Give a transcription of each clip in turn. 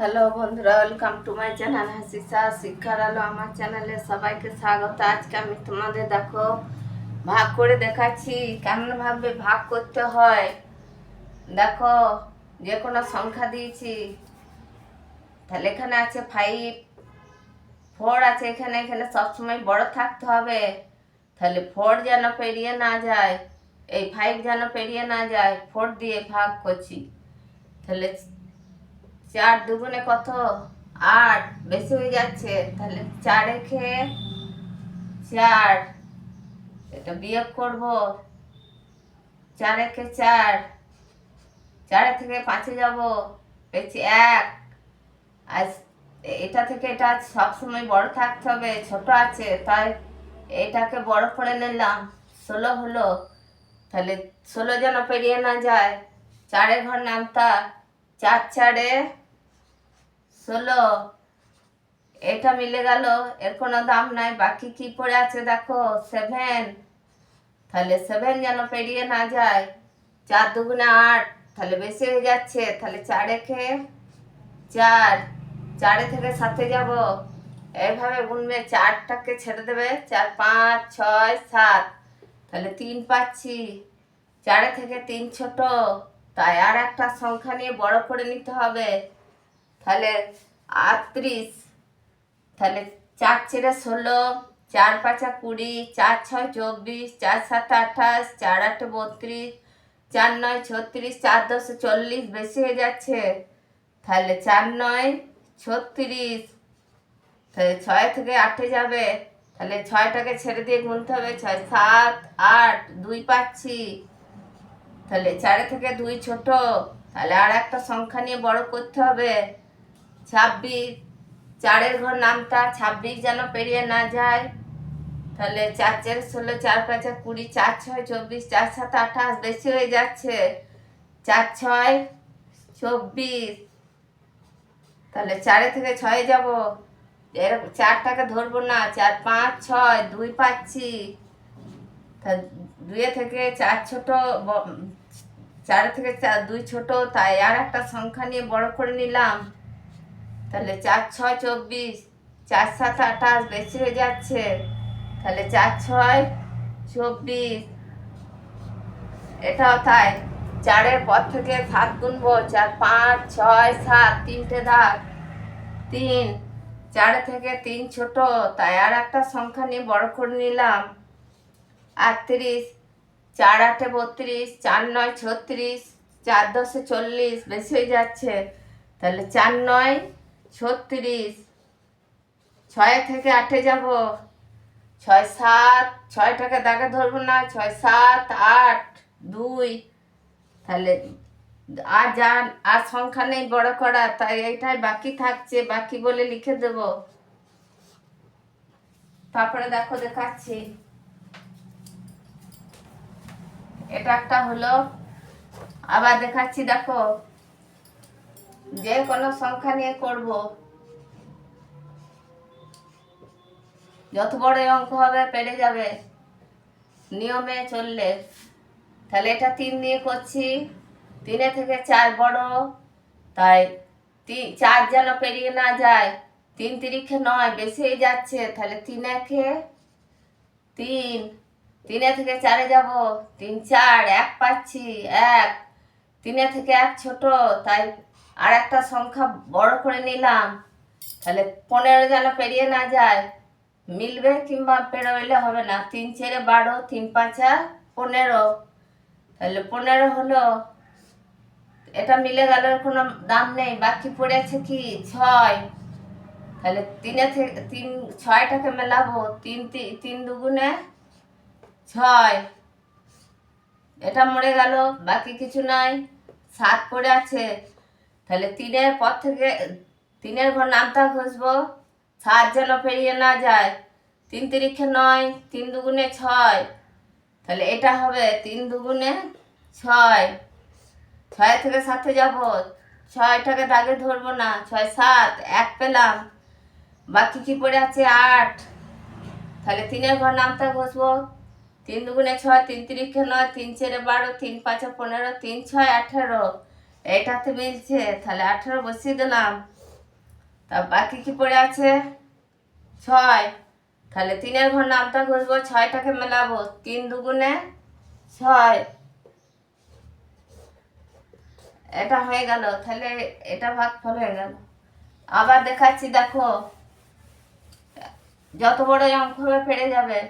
Hello বন্ধুরা, welcome to my channel হাসিসা শিক্ষার আলো। আমার চ্যানেলে সবাইকে স্বাগত। আজকে আমি তোমাদের দেখো ভাগ করে দেখাচ্ছি কেমন ভাবে ভাগ করতে হয়। দেখো, যে কোনো সংখ্যা দিয়েছি, তাহলে এখানে আছে 5, 4 আছে, এখানে এখানে সবসময় বড় থাকতে হবে। তাহলে 4 যেন পেরিয়ে না যায়, এই 5 যেন পেরিয়ে না যায়, 4 দিয়ে ভাগ করছি। তাহলে 4 দুগুণে কত? 8। বেশি হয়ে যাচ্ছে, তাহলে 4 রেখে 4, এটা বিয়োগ করব। 4 রেখে 4, 4 থেকে 5-এ যাব, পেয়েছি 1। আর এটা থেকে এটা সবসময় বড় থাকতে হবে, ছোট আছে তাই এটাকে বড় করে নিলাম। 16 হলো, তাহলে 16 যেন পেরিয়ে না যায়, 4-এর ঘর নামতা, 4 4-এ 16। এটা মিলে গেল, এর কোনো দাম নাই। বাকি কি পড়ে আছে দেখো, 7। তাহলে 7 যেন পেরিয়ে না যায়, 4 দুগুণে 8, তাহলে বেশি হয়ে যাচ্ছে। তাহলে 4 রেখে 4, 4 থেকে 7-এ যাব, এইভাবে গুনবে। 4টাকে ছেড়ে দেবে, 4 5 6 7, তাহলে 3 পাচ্ছি। 4 থেকে 3 ছোট, তাই আর একটা সংখ্যা নিয়ে বড় করে নিতে হবে। তাহলে 38। তাহলে 4 ছেড়ে 16, 4 5 20, 4 6 24, 4 7 28, 4 8 32, 4 9 36, 4 10 40, বেশি হয়ে যাচ্ছে। তাহলে 4 9 36, তাহলে 6 থেকে 8-এ যাবে, তাহলে 6টাকে ছেড়ে দিয়ে গুনতে হবে। 6 7 8, 2 পাচ্ছি। তাহলে 4 থেকে 2 ছোট, তাহলে আর একটা সংখ্যা নিয়ে বড় করতে হবে। 26, 4-এর ঘর নামতা, 26 যেন পেরিয়ে না যায়। তাহলে 4 4 16, 4 5 20, 4 6 24, 4 7 28, বেশি হয়ে যাচ্ছে। 4 6 24, তাহলে 4 থেকে 6-এ যাব, এর 4টাকে ধরবো না। 4 5 6, 2 পাচ্ছি। তা 2 থেকে 4 ছোট, 4 থেকে 2 ছোট, তাই আর একটা সংখ্যা নিয়ে বড় করে নিলাম। তাহলে 4 6 24, 4 7 28, বেশি হয়ে যাচ্ছে। তাহলে 4 6 24, এটাও তাই। 4-এর পর থেকে 7 গুনবো, 4 5 6 7, 3টে দাগ, 3। 4 থেকে 3 ছোট, তাই আর একটা সংখ্যা নিয়ে বড় করে নিলাম। 38, 4 8 32, 4 9 36, 4 10 40, বেশি হয়ে যাচ্ছে। তাহলে 4 9 36, 6 থেকে 8-এ যাব, 6 7, 6টাকে দাগে ধরবো না। 6 7 8 2, তাহলে আর সংখ্যা নেই বড় করা, তাই এইটাই বাকি থাকছে, বাকি বলে লিখে দেব। তারপরে দেখো দেখাচ্ছি, এটা একটা হলো। আবার দেখাচ্ছি, দেখো, যে কোনো সংখ্যা নিয়ে করব, যত বড় অঙ্ক হবে পেরে যাবে নিয়মে চললে। তাহলে এটা 3 দিয়ে করছি, 3 থেকে 4 বড়, তাই 4 যেন পেরিয়ে না যায়। 3 তিরিখে 9, বেশি হয়ে যাচ্ছে। তাহলে 3 একে 3, 3 থেকে 4-এ যাব, 3 4, 1 পাচ্ছি, 1। 3 থেকে 1 ছোট, তাই আর একটা সংখ্যা বড় করে নিলাম। তাহলে 15 যেন পেরিয়ে না যায়, মিলবে কিংবা পেরোইলে হবে না। 3 4 12, 3 5 15, তাহলে 15 হলো। এটা মিলে গেল, কোনো দাম নেই। বাকি পড়েছে কি 6, তাহলে 3 থেকে 3, 6টাকে মেলাবো। 3 3 দুগুণে 6, এটা মরে গেল, বাকি কিছু নাই। 7 পড়ে আছে, তাহলে 3-এর পর থেকে 3-এর ঘর নামতা ঘষবো, 7 যেন পেরিয়ে না যায়। 3 তিরিখে 9, 3 দুগুণে 6, তাহলে এটা হবে 3 দুগুণে 6। 6 থেকে 7-এ যাব, 6টাকে দাগে ধরবো না। 6 7, 1 পেলাম। বাকি কি পড়ে আছে 8, তাহলে 3-এর ঘর নামতা ঘষবো। 3 দুগুণে 6, 3 তিরিখে 9, 3 4 12, 3 5 15, 3 6 18, এটাতে মিলছে, তাহলে 18 বসিয়ে দিলাম। তা বাকি কি পড়ে আছে? 6। তাহলে 3-এর ঘর নামতা ঘষবো, 6টাকে মেলাবো, 3 দুগুণে 6। এটা হয়ে গেল। তাহলে এটা ভাগফল হয়ে গেল। আবার দেখাচ্ছি, দেখো যত বড় অঙ্ক হবে পেরে যাবে।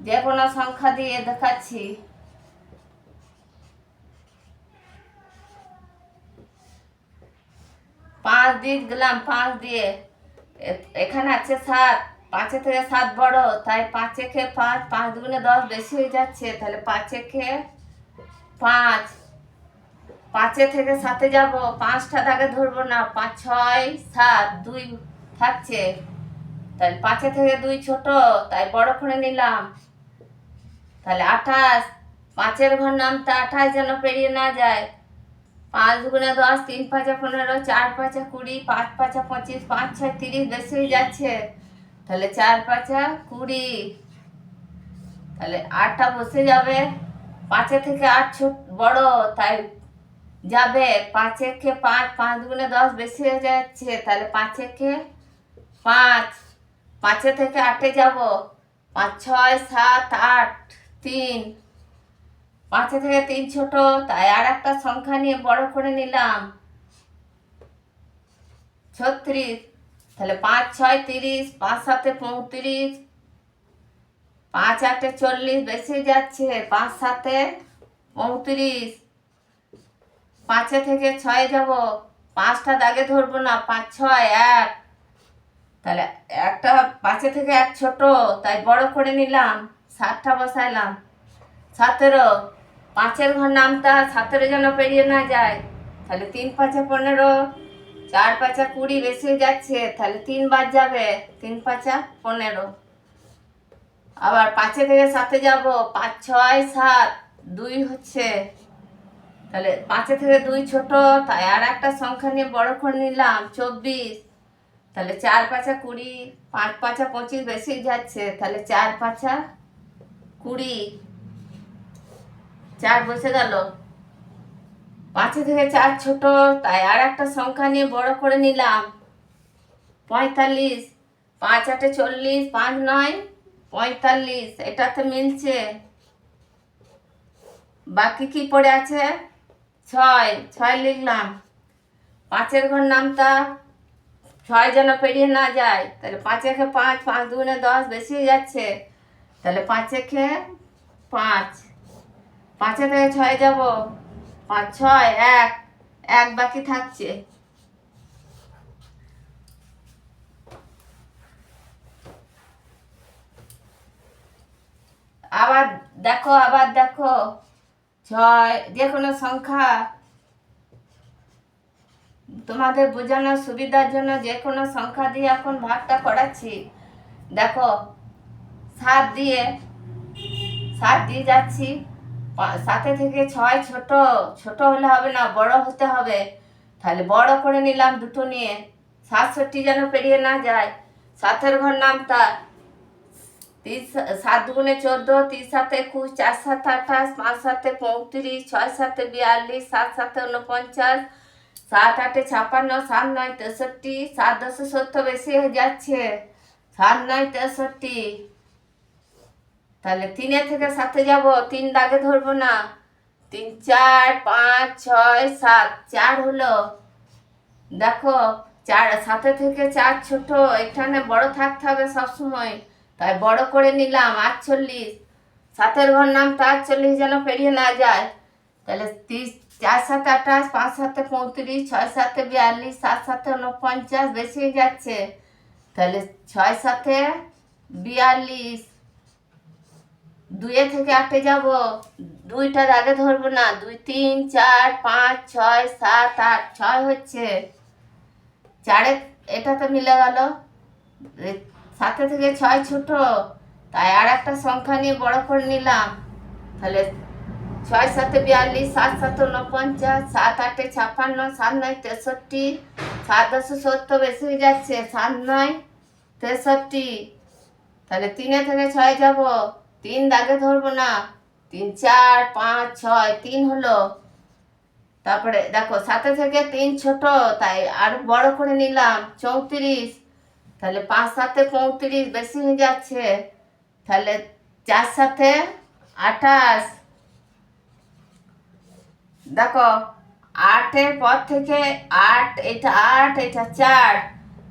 যে কোনো সংখ্যা দিয়ে দেখাচ্ছি। 5 দিয়ে দিলাম, 5 দিয়ে এখানে আছে 7, 5 থেকে 7 বড়, তাই 5 একে 5, 5 দুগুণে 10 বেশি হয়ে যাচ্ছে, তাহলে 5 একে 5। 5 থেকে 7 যাব, 5টা দাগে ধরবো না, 5, 6, 7, 2 থাকছে, তাহলে 5 থেকে 2 ছোট, তাই বড় করে নিলাম, তাহলে 28। 5-এর ঘর নামতে 28 যেন পেরিয়ে না যায়। 5 দুগুণে 10, 3 5 15, 4 5 20, 5 5 25, 5 6 30 বেশি হয়ে যাচ্ছে, তাহলে 4 5 20। তাহলে 8টা বসে যাবে। 5 থেকে 8 ছোট বড়, তাই যাবে। 5 একে 5, 5 দুগুণে 10 বেশি হয়ে যাচ্ছে, তাহলে 5 একে 5। 5 থেকে 8-এ যাব, 5 6 7 8 3। 5 থেকে 3 ছোট, তাই আর একটা সংখ্যা নিয়ে বড় করে নিলাম, 36। তাহলে 5 6 30, 5 7 35, 5 8 40 বেশি যাচ্ছে, 5 7 35। 5 থেকে 6 যাব, 5টা দাগে ধরবো না, 5 6 1। তাহলে একটা 5 থেকে 1 ছোট, তাই বড় করে নিলাম, 7টা বসাইলাম। 17। 5-এর ঘর নামতা 17 যেন পেরিয়ে না যায়, তাহলে 3 5 15, 4 5 20 বেশি হয়ে যাচ্ছে, তাহলে 3 বাদ যাবে, 3 5 15। আবার 5 থেকে 7-এ যাব, 5 6 7 2 হচ্ছে, তাহলে 5 থেকে 2 ছোট, তাই আর একটা সংখ্যা নিয়ে বড় করে নিলাম, 24। তাহলে 4 5 20, 5 5 25 বেশি যাচ্ছে, তাহলে 4 5 20। 4 বসে গেল। 5 থেকে 4 ছোট, তাই আর একটা সংখ্যা নিয়ে বড় করে নিলাম, 45। 5 8 40, 5 9 45, এটাতে মিলছে। বাকি কি পড়ে আছে? 6 লিখলাম। 5-এর ঘর নামতা 6 যেন পেরিয়ে না যায়, তাহলে 5 একে 5, 5 দুগুণে 10 বেশি হয়ে যাচ্ছে, তাহলে 5 একে 5। 5 থেকে 6 যাব, 5 6 1, 1 বাকি থাকছে। আবার দেখো, 6, যে কোনো সংখ্যা তোমাদের বোঝানোর সুবিধার জন্য যে কোনো সংখ্যা দিয়ে এখন ভাগটা করাচ্ছি। দেখো 7 দিয়ে যাচ্ছি, 7 থেকে 6 ছোট, ছোট হলে হবে না, বড় হতে হবে, তাহলে বড় করে নিলাম দুটো নিয়ে, 67 যেন পেরিয়ে না যায়। 7-এর ঘর নামতা 7 দুগুণে 14, 3 7 21, 4 7 28, 5 7 35, 6 7 42, 7 7 49, 7 8 56, 7 9 63, 7 10 70 বেশি হয়ে যাচ্ছে, 7 9 63। তাহলে 3 থেকে 7-এ যাব, 3 দাগে ধরবো না, 3 4 5 6 7, 4 হলো। দেখো 7 থেকে 4 ছোট, এখানে বড় থাকতে হবে সবসময়, তাই বড় করে নিলাম, 48। 7-এর ঘর নামতা 48 যেন পেরিয়ে না যায়, তাহলে 4 7 28, 5 7 35, 6 7 42, 7 7 49 বেশি হয়ে যাচ্ছে, তাহলে 6 7 42। 2 থেকে 8-এ যাব, 2টা দাগে ধরবো না, 2 3 4 5 6 7 8, 6 হচ্ছে। 4 এটা তো মিলে গেল। 7 থেকে 6 ছোট, তাই আর একটা সংখ্যা নিয়ে বড় করে নিলাম, তাহলে 6 7 42, 7 7 49, 7 8 56, 7 9 63, 7 10 70 বেশি হয়ে যাচ্ছে, 7 9 63। তাহলে 3 থেকে 6 যাব, 3 দাগে ধরবো না, 3 4 5 6, 3 হলো। তারপরে দেখো 7 থেকে 3 ছোট, তাই আর বড় করে নিলাম 34। তাহলে 5 7 35, বেশি হয়ে যাচ্ছে। তাহলে 4 7 28। দেখো 8-এর পর থেকে 8, এটা 8, এটা 4।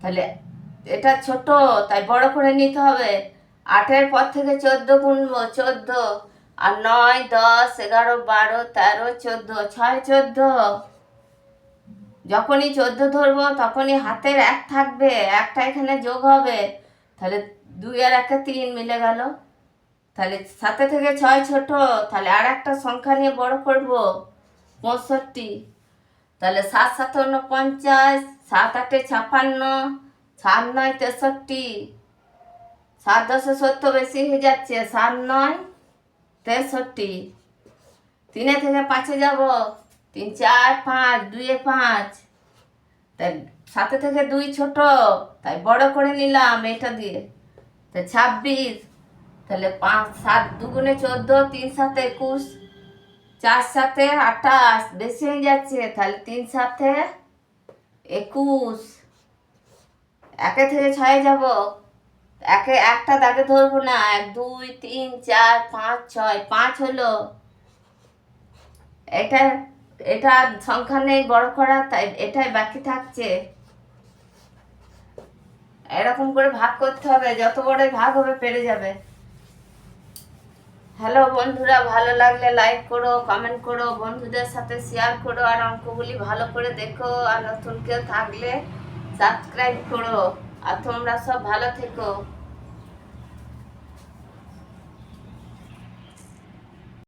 তাহলে এটা ছোট, তাই বড় করে নিতে হবে। 8-এর পর থেকে 14 গুনবো, 14। আর 9 10 11 12 13 14, 6 14। যখনই 14 ধরবো তখনই হাতের 1 থাকবে, একটা এখানে যোগ হবে। তাহলে 2 আর 1 3 মিলে গেল। তাহলে 7 থেকে 6 ছোট, তাহলে আর একটা সংখ্যা নিয়ে বড় করব, 65। তাহলে 7 7 49, 7 8 56, 7 9 63, 7 10 70, বেশি হয়ে যাচ্ছে, 7 9 63। 3 থেকে 5 যাব, 3 4 5, 2 5। তাই 7 থেকে 2 ছোট, তাই বড় করে নিলাম এটা দিয়ে। তাই 26। তাহলে 5 7 2 14, 3 7 21, 4 7 28, বেশি হয়ে যাচ্ছে। তাহলে 3 7 21। 1 থেকে 6 যাব, একটা দাগে ধরবো না, 1 2 3 4 5 6, 5 হলো। এটা এটা সংখ্যা নেই বড় করা, তাই এটাই বাকি থাকছে। এরকম করে ভাগ করতে হবে, যত বড়ই ভাগ হবে পেরে যাবে। হ্যালো বন্ধুরা, ভালো লাগলে লাইক করো, কমেন্ট করো, বন্ধুদের সাথে শেয়ার করো, আর অঙ্কগুলি ভালো করে দেখো। আর নতুন কেউ থাকলে সাবস্ক্রাইব করো। আর তোমরা সব ভালো থেকো।